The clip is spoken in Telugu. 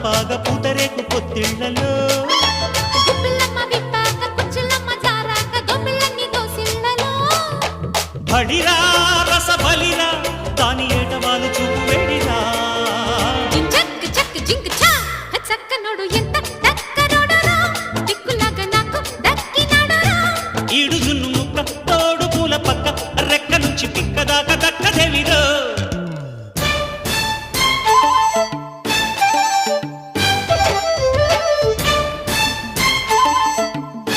పాగ పూతరేకు పొత్తిళ్లలో గుబ్బిళ్ళమ్మ విప్పాక కుచ్చులమ్మ జారాక దొబ్బిళ్ళన్ని దోసిళ్ళలో బడిరా